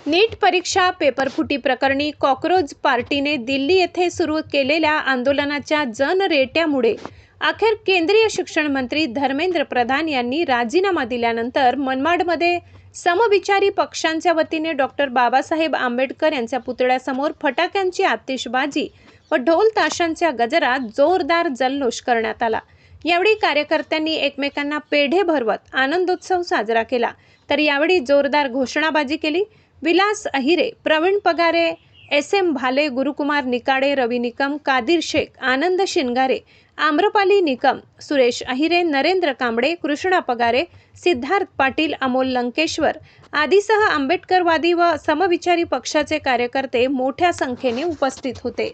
नीट परीक्षा पेपरफुटी प्रकरणी कॉकरोच पार्टीने दिल्ली येथे सुरू केलेल्या आंदोलनाच्या जनरेट्यामुळे अखेर केंद्रीय शिक्षण मंत्री धर्मेंद्र प्रधान यांनी राजीनामा दिल्यानंतर मनमाडमध्ये समविचारी पक्षांच्या वतीने डॉक्टर बाबासाहेब आंबेडकर यांच्या पुतळ्यासमोर फटाक्यांची आतिषबाजी व ढोल ताशांच्या गजरात जोरदार जल्लोष करण्यात आला। यावेळी कार्यकर्त्यांनी एकमेकांना पेढे भरवत आनंदोत्सव साजरा केला। तर यावेळी जोरदार घोषणाबाजी केली। विलास अहिरे, प्रवीण पगारे, SM भाले, गुरुकुमार निकाडे, रवी निकम, कादिर शेख, आनंद शिनगारे, आम्रपाली निकम, सुरेश अहिरे, नरेंद्र कांबळे, कृष्णा पगारे, सिद्धार्थ पाटील, अमोल लंकेश्वर आदीसह आंबेडकरवादी व समविचारी पक्षाचे कार्यकर्ते मोठ्या संख्येने उपस्थित होते।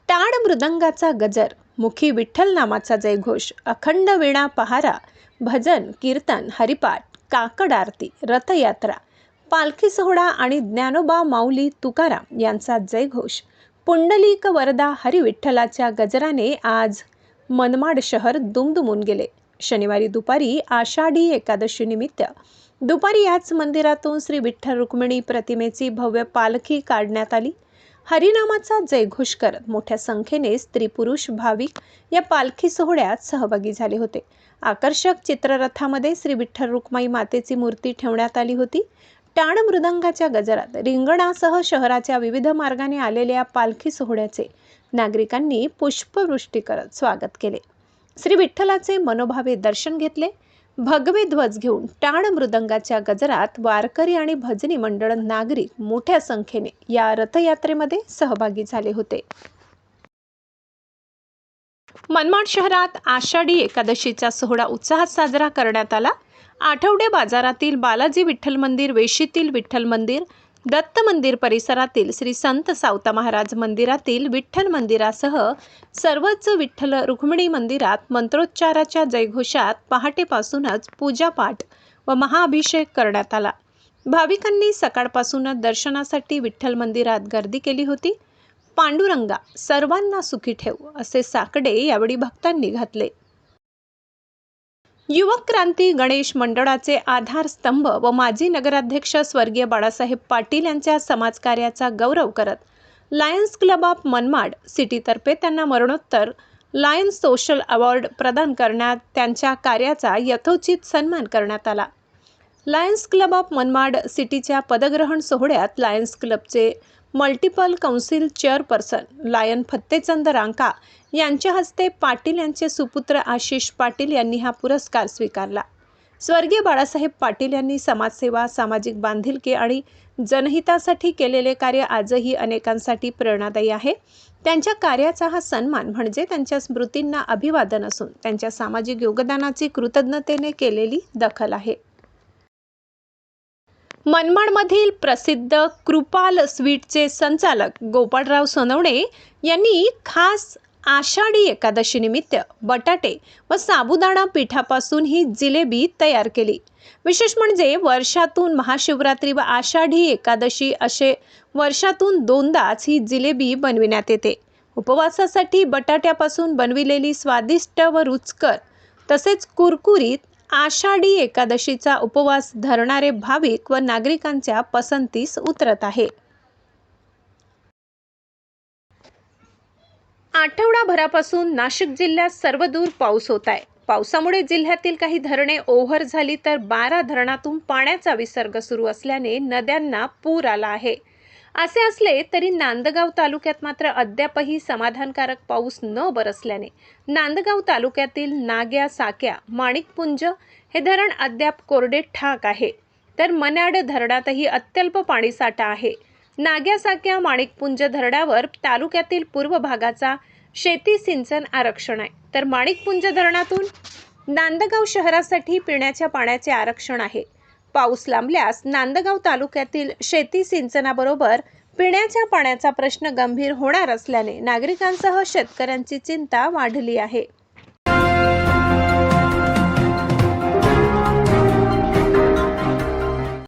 टाळ मृदंगाचा गजर, मुखी विठ्ठल नामाचा जयघोष, अखंड वीणा पहारा, भजन, कीर्तन, हरिपाठ, काकड आरती, रथयात्रा, पालखी सोहळा आणि ज्ञानोबा माऊली तुकाराम यांचा जयघोष, पुंडलिक वरदा हरिविठ्ठलाच्या गजराने आज मनमाड शहर दुमदुमून गेले। शनिवारी दुपारी आषाढी एकादशी निमित्त दुपारी याच मंदिरातून श्री विठ्ठल रुक्मिणी प्रतिमेची भव्य पालखी काढण्यात आली। हरिनामाचा जयघोष करत मोठ्या संख्येने स्त्री पुरुष भाविक या पालखी सोहळ्यात सहभागी झाले होते। आकर्षक चित्ररथामध्ये श्री विठ्ठल रुक्माई मातेची मूर्ती ठेवण्यात आली होती। टाळ मृदंगाच्या गजरात रिंगणासह शहराच्या विविध मार्गाने आलेल्या पालखी सोहळ्याचे नागरिकांनी पुष्पवृष्टी करत स्वागत केले। श्री विठ्ठलाचे मनोभावे दर्शन घेतले। भगवे ध्वज घेऊन टाळ मृदंगाच्या गजरात वारकरी आणि भजनी मंडळ नागरिक मोठ्या संख्येने या रथयात्रेमध्ये सहभागी झाले होते। मनमाड शहरात आषाढी एकादशीचा सोहळा उत्साहात साजरा करण्यात आला। आठवडे बाजारातील बालाजी विठ्ठल मंदिर, वेशीतील विठ्ठल मंदिर, दत्त मंदिर परिसरातील श्री संत सावता महाराज मंदिरातील विठ्ठल मंदिरासह सर्वच विठ्ठल रुक्मिणी मंदिरात मंत्रोच्चाराच्या जयघोषात पहाटेपासूनच पूजापाठ व महाअभिषेक करण्यात आला। भाविकांनी सकाळपासूनच दर्शनासाठी विठ्ठल मंदिरात गर्दी केली होती। पांडुरंगा सर्वांना सुखी ठेव असे साकडे यावेळी भक्तांनी घातले। युवक क्रांती गणेश मंडळाचे आधारस्तंभ व माजी नगराध्यक्ष स्वर्गीय बाळासाहेब पाटील यांच्या समाजकार्याचा गौरव करत लायन्स क्लब ऑफ मनमाड सिटीतर्फे त्यांना मरणोत्तर लायन्स सोशल अवॉर्ड प्रदान करण्यात त्यांच्या कार्याचा यथोचित सन्मान करण्यात आला। लायन्स क्लब ऑफ मनमाड सिटीच्या पदग्रहण सोहळ्यात लायन्स क्लबचे multiple council chairperson lion Fattechand Ranka यांच्या हस्ते पाटील यांचे सुपुत्र आशिष पाटील यांनी हा पुरस्कार स्वीकारला। स्वर्गीय बाळासाहेब पाटील यांनी समाजसेवा, सामाजिक बांधिलकी आणि जनहितासाठी केलेले कार्य आजही अनेकांसाठी प्रेरणादायी आहे। त्यांच्या कार्याचा हा सन्मान म्हणजे त्यांच्या स्मृतींना अभिवादन असून त्यांच्या सामाजिक योगदानाची कृतज्ञतेने केलेली दखल आहे। मनमाडमधील प्रसिद्ध कृपाल स्वीटचे संचालक गोपाळराव सोनवणे यांनी खास आषाढी एकादशी निमित्त बटाटे व साबुदाणा पिठापासून ही जिलेबी तयार केली। विशेष म्हणजे वर्षातून महाशिवरात्री व आषाढी एकादशी असे वर्षातून दोनदाच ही जिलेबी बनविण्यात येते। उपवासासाठी बटाट्यापासून बनविलेली स्वादिष्ट व रुचकर तसेच कुरकुरीत आषाढी एकादशीचा उपवास धरणारे भाविक व नागरिकांच्या पसंतीस उतरत आहे। आठवडाभरापासून नाशिक जिल्ह्यात सर्वदूर पाऊस होत आहे। पावसामुळे जिल्ह्यातील काही धरणे ओव्हर झाली तर 12 धरणातून पाण्याचा विसर्ग सुरू असल्याने नद्यांना पूर आला आहे। असे असले तरी नांदगाव तालुक्यात मात्र अद्यापही समाधानकारक पाऊस न बरसल्याने नांदगाव तालुक्यातील नाग्या, साक्या, माणिकपुंज हे धरण अद्याप कोरडे ठाक आहे। तर मन्याड धरणातही अत्यल्प पाणीसाठा आहे। नाग्या, साक्या, माणिकपुंज धरणावर तालुक्यातील पूर्व भागाचा शेती सिंचन आरक्षण आहे। तर माणिकपुंज धरणातून नांदगाव शहरासाठी पिण्याच्या पाण्याचे आरक्षण आहे। पाऊस लांबल्यास नांदगाव तालुक्यातील शेती सिंचनाबरोबर पिण्याच्या पाण्याचा प्रश्न गंभीर होणार असल्याने नागरिकांसह शेतकऱ्यांची चिंता वाढली आहे।